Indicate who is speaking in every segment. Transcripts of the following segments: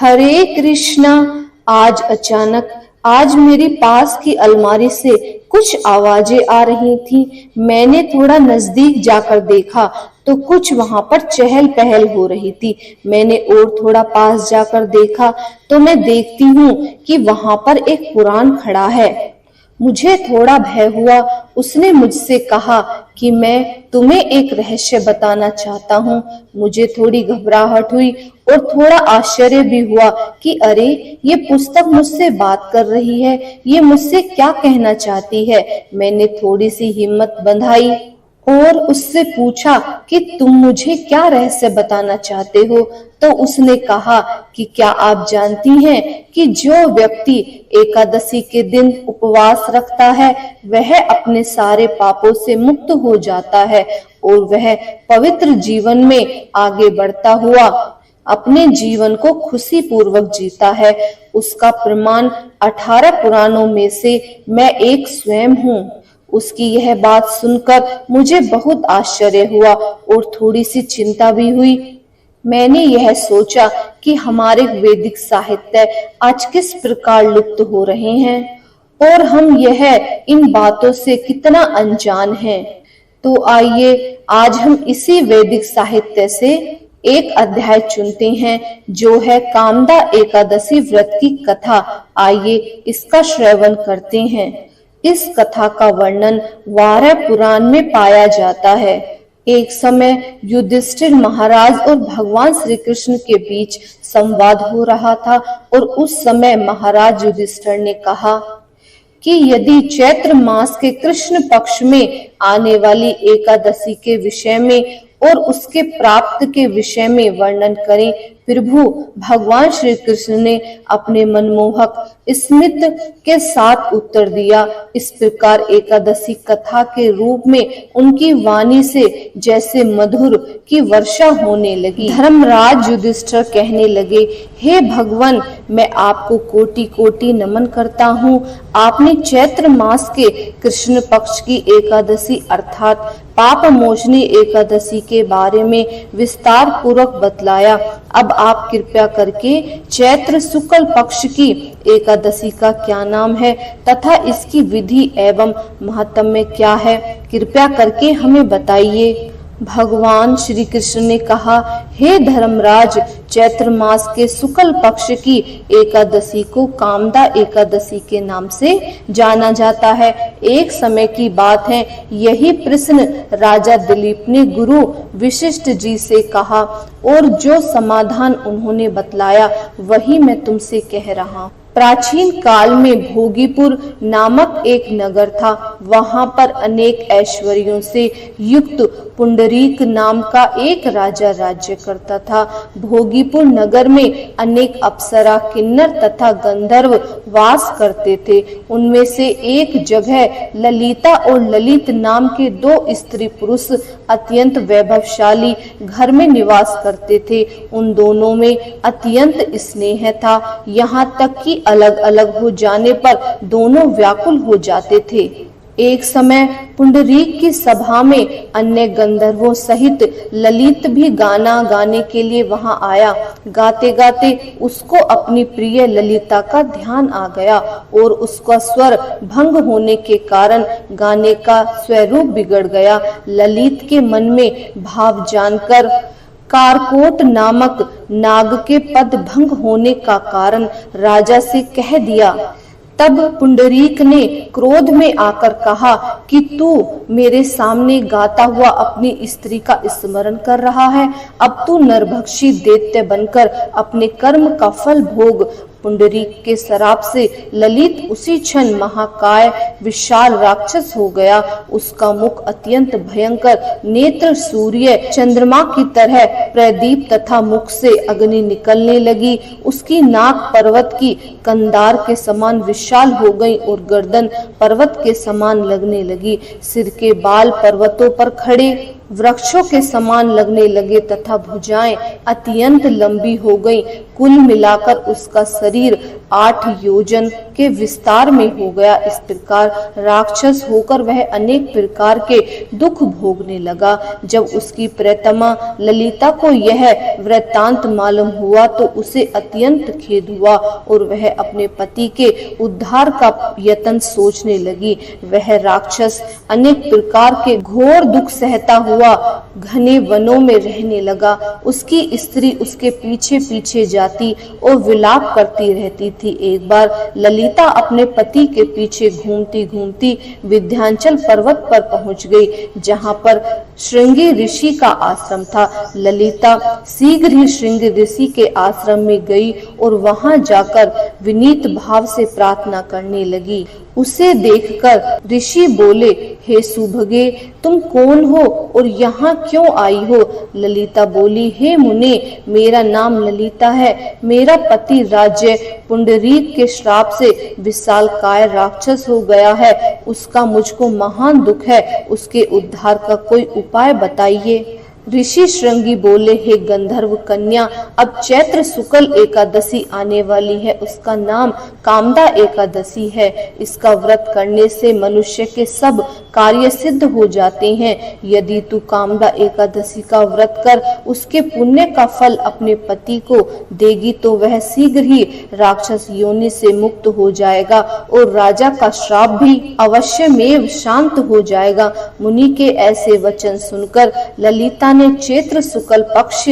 Speaker 1: हरे कृष्णा। आज मेरे पास की अलमारी से कुछ आवाजें आ रही थी। मैंने थोड़ा नजदीक जाकर देखा तो कुछ वहां पर चहल पहल हो रही थी। मैंने और थोड़ा पास जाकर देखा तो मैं देखती हूँ कि वहां पर एक पुराण खड़ा है। मुझे थोड़ा भय हुआ। उसने मुझसे कहा कि मैं तुम्हें एक रहस्य बताना चाहता हूँ। मुझे थोड़ी घबराहट हुई और थोड़ा आश्चर्य भी हुआ कि अरे, ये पुस्तक मुझसे बात कर रही है, ये मुझसे क्या कहना चाहती है। मैंने थोड़ी सी हिम्मत बंधाई और उससे पूछा कि तुम मुझे क्या रहस्य बताना चाहते हो। तो उसने कहा कि क्या आप जानती हैं कि जो व्यक्ति एकादशी के दिन उपवास रखता है वह अपने सारे पापों से मुक्त हो जाता है और वह पवित्र जीवन में आगे बढ़ता हुआ अपने जीवन को खुशी पूर्वक जीता है। उसका प्रमाण 18 पुराणों में से मैं एक स्वयं हूँ। उसकी यह बात सुनकर मुझे बहुत आश्चर्य हुआ और थोड़ी सी चिंता भी हुई। मैंने यह सोचा कि हमारे वैदिक साहित्य आज किस प्रकार लुप्त हो रहे हैं और हम इन बातों से कितना अनजान हैं। तो आइए आज हम इसी वैदिक साहित्य से एक अध्याय चुनते हैं जो है कामदा एकादशी व्रत की कथा। आइए इसका श्रवण करते हैं। इस कथा का वर्णन वारा पुराण में पाया जाता है। एक समय युधिष्ठिर महाराज और भगवान श्री कृष्ण के बीच संवाद हो रहा था और उस समय महाराज युधिष्ठिर ने कहा कि यदि चैत्र मास के कृष्ण पक्ष में आने वाली एकादशी के विषय में और उसके प्राप्त के विषय में वर्णन करें। प्रभु भगवान श्री कृष्ण ने अपने मनमोहक स्मित के साथ उत्तर दिया। इस प्रकार एकादशी कथा के रूप में उनकी वाणी से जैसे मधुर की वर्षा होने लगी। धर्मराज युधिष्ठिर कहने लगे, हे भगवान, मैं आपको कोटि कोटि नमन करता हूँ। आपने चैत्र मास के कृष्ण पक्ष की एकादशी अर्थात पाप मोचनी एकादशी के बारे में विस्तार पूर्वक बतलाया। अब आप कृपया करके चैत्र शुक्ल पक्ष की एकादशी का क्या नाम है तथा इसकी विधि एवं महात्म्य क्या है, कृपया करके हमें बताइए। भगवान श्री कृष्ण ने कहा, हे धर्मराज, चैत्र मास के शुक्ल पक्ष की एकादशी को कामदा एकादशी के नाम से जाना जाता है। एक समय की बात है, यही प्रश्न राजा दिलीप ने गुरु वशिष्ठ जी से कहा और जो समाधान उन्होंने बतलाया वही मैं तुमसे कह रहा हूँ। प्राचीन काल में भोगीपुर नामक एक नगर था। वहां पर अनेक ऐश्वर्यों से युक्त पुंडरीक नाम का एक राजा राज्य करता था। भोगीपुर नगर में अनेक अप्सरा, किन्नर तथा गंधर्व वास करते थे। उनमें से एक जगह ललिता और ललित नाम के 2 स्त्री पुरुष अत्यंत वैभवशाली घर में निवास करते थे। उन दोनों में अत्यंत स्नेह था, यहाँ तक कि अलग अलग हो जाने पर दोनों व्याकुल हो जाते थे। एक समय पुंडरीक की सभा में अन्य गंधर्वों सहित ललित भी गाना गाने के लिए वहां आया। गाते गाते उसको अपनी प्रिय ललिता का ध्यान आ गया और उसका स्वर भंग होने के कारण गाने का स्वरूप बिगड़ गया। ललित के मन में भाव जानकर कारकोट नामक नाग के पद भंग होने का कारण राजा से कह दिया। तब पुंडरीक ने क्रोध में आकर कहा कि तू मेरे सामने गाता हुआ अपनी स्त्री का स्मरण कर रहा है। अब तू नरभक्षी दैत्य बनकर अपने कर्म का फल भोग। पुंडरीक के श्राप से ललित उसी क्षण महाकाय विशाल राक्षस हो गया। उसका मुख अत्यंत भयंकर, नेत्र सूर्य चंद्रमा की तरह प्रदीप तथा मुख से अग्नि निकलने लगी। उसकी नाक पर्वत की कंधार के समान विशाल हो गई और गर्दन पर्वत के समान लगने लगी। सिर के बाल पर्वतों पर खड़े, वृक्षों के समान लगने लगे तथा भुजाएं अत्यंत लंबी हो गईं। कुल मिलाकर उसका शरीर 8 योजन के विस्तार में हो गया। इस प्रकार राक्षस होकर वह अनेक प्रकार के दुख भोगने लगा। जब उसकी प्रियतमा ललिता को यह वृत्तांत मालूम हुआ तो उसे अत्यंत खेद हुआ और वह अपने पति के उद्धार का यत्न सोचने लगी। वह राक्षस अनेक प्रकार के घोर दुख सहता हुआ घने वनों में रहने लगा। उसकी स्त्री उसके पीछे पीछे जाती और विलाप करती रहती थी। एक बार ललिता अपने पति के पीछे घूमती घूमती विंध्याचल पर्वत पर पहुंच गई, जहां पर श्रृंगी ऋषि का आश्रम था। ललिता शीघ्र ही श्रृंगी ऋषि के आश्रम में गई और वहां जाकर विनीत भाव से प्रार्थना करने लगी। उसे देखकर ऋषि बोले, हे सुभगे, तुम कौन हो और यहाँ क्यों आई हो? ललिता बोली, हे मुने, मेरा नाम ललिता है। मेरा पति राज्य पुंडरीक के श्राप से विशालकाय राक्षस हो गया है। उसका मुझको महान दुख है। उसके उद्धार का कोई उपाय बताइए। ऋषि श्रृंगी बोले, हे गंधर्व कन्या, अब चैत्र शुक्ल एकादशी आने वाली है। उसका नाम कामदा एकादशी है। इसका व्रत करने से मनुष्य के सब कार्य सिद्ध हो जाते हैं। यदि तू कामदा एकादशी का व्रत कर उसके पुण्य का फल अपने पति को देगी तो वह शीघ्र ही राक्षस योनि से मुक्त हो जाएगा और राजा का श्राप भी अवश्यमेव शांत हो जाएगा। मुनि के ऐसे वचन सुनकर ललिता ने चैत्र शुक्ल पक्ष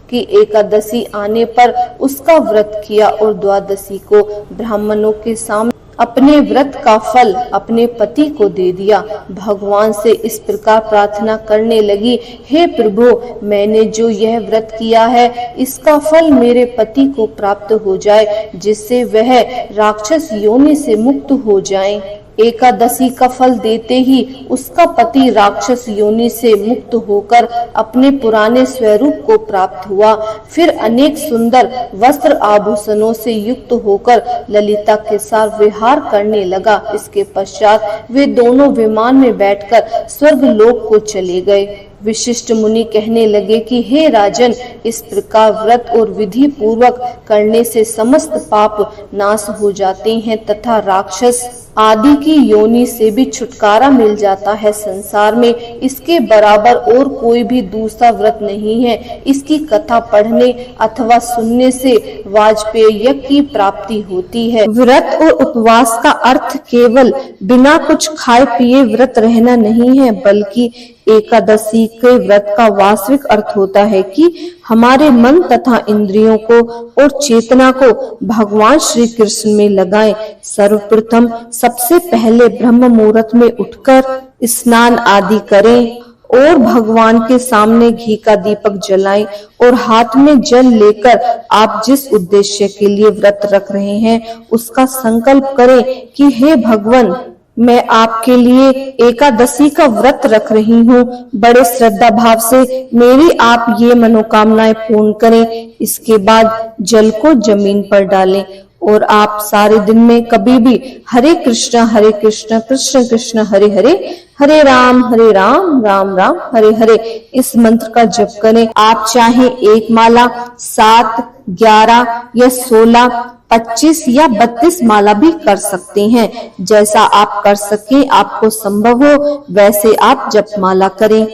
Speaker 1: की एकादशी आने पर उसका व्रत किया और द्वादशी को ब्राह्मणों के सामने अपने व्रत का फल अपने पति को दे दिया। भगवान से इस प्रकार प्रार्थना करने लगी, हे प्रभु, मैंने जो यह व्रत किया है इसका फल मेरे पति को प्राप्त हो जाए, जिससे वह राक्षस योनि से मुक्त हो जाएं। एकादशी का फल देते ही उसका पति राक्षस योनि से मुक्त होकर अपने पुराने स्वरूप को प्राप्त हुआ। फिर अनेक सुंदर वस्त्र आभूषणों से युक्त होकर ललिता के साथ विहार करने लगा। इसके पश्चात वे दोनों विमान में बैठकर स्वर्ग लोक को चले गए। विशिष्ट मुनि कहने लगे कि हे राजन, इस प्रकार व्रत और विधि पूर्वक करने से समस्त पाप नाश हो जाते हैं तथा राक्षस आदि की योनि से भी छुटकारा मिल जाता है। संसार में इसके बराबर और कोई भी दूसरा व्रत नहीं है। इसकी कथा पढ़ने अथवा सुनने से वाजपेय यज्ञ की प्राप्ति होती है। व्रत और उपवास का अर्थ केवल बिना कुछ खाए पिए व्रत रहना नहीं है, बल्कि एकादशी के व्रत का वास्तविक अर्थ होता है कि हमारे मन तथा इंद्रियों को और चेतना को भगवान श्री कृष्ण में लगाएं। सर्वप्रथम सबसे पहले ब्रह्म मुहूर्त में उठकर स्नान आदि करें और भगवान के सामने घी का दीपक जलाएं और हाथ में जल लेकर आप जिस उद्देश्य के लिए व्रत रख रहे हैं उसका संकल्प करें कि हे भगवान, मैं आपके लिए एकादशी का व्रत रख रही हूँ। बड़े श्रद्धा भाव से मेरी आप ये मनोकामनाएं पूर्ण करें। इसके बाद जल को जमीन पर डालें और आप सारे दिन में कभी भी हरे कृष्ण कृष्ण कृष्ण हरे हरे, हरे राम राम राम हरे हरे इस मंत्र का जप करें। आप चाहे एक माला, 7, 11 या 16, 25 या 32 माला भी कर सकते हैं। जैसा आप कर सकें, आपको संभव हो वैसे आप जप माला करें।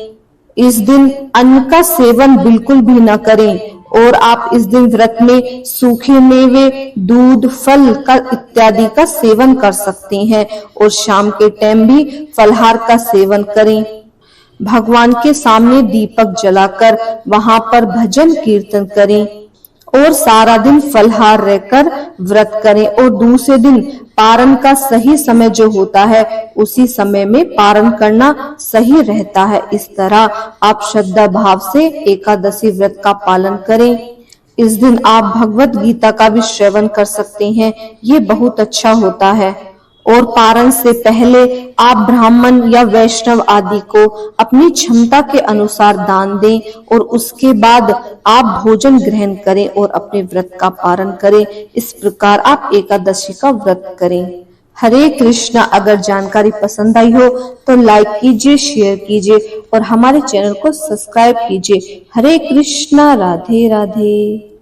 Speaker 1: इस दिन अन्न का सेवन बिल्कुल भी न करें और आप इस दिन व्रत में सूखे मेवे, दूध, फल का इत्यादि का सेवन कर सकते हैं और शाम के टाइम भी फलहार का सेवन करें। भगवान के सामने दीपक जलाकर वहां पर भजन कीर्तन करें और सारा दिन फलहार रहकर व्रत करें और दूसरे दिन पारण का सही समय जो होता है उसी समय में पारण करना सही रहता है। इस तरह आप श्रद्धा भाव से एकादशी व्रत का पालन करें। इस दिन आप भगवत गीता का भी श्रवण कर सकते हैं, ये बहुत अच्छा होता है। और पारण से पहले आप ब्राह्मण या वैष्णव आदि को अपनी क्षमता के अनुसार दान दें और उसके बाद आप भोजन ग्रहण करें और अपने व्रत का पारण करें। इस प्रकार आप एकादशी का व्रत करें। हरे कृष्णा। अगर जानकारी पसंद आई हो तो लाइक कीजिए, शेयर कीजिए और हमारे चैनल को सब्सक्राइब कीजिए। हरे कृष्णा, राधे राधे।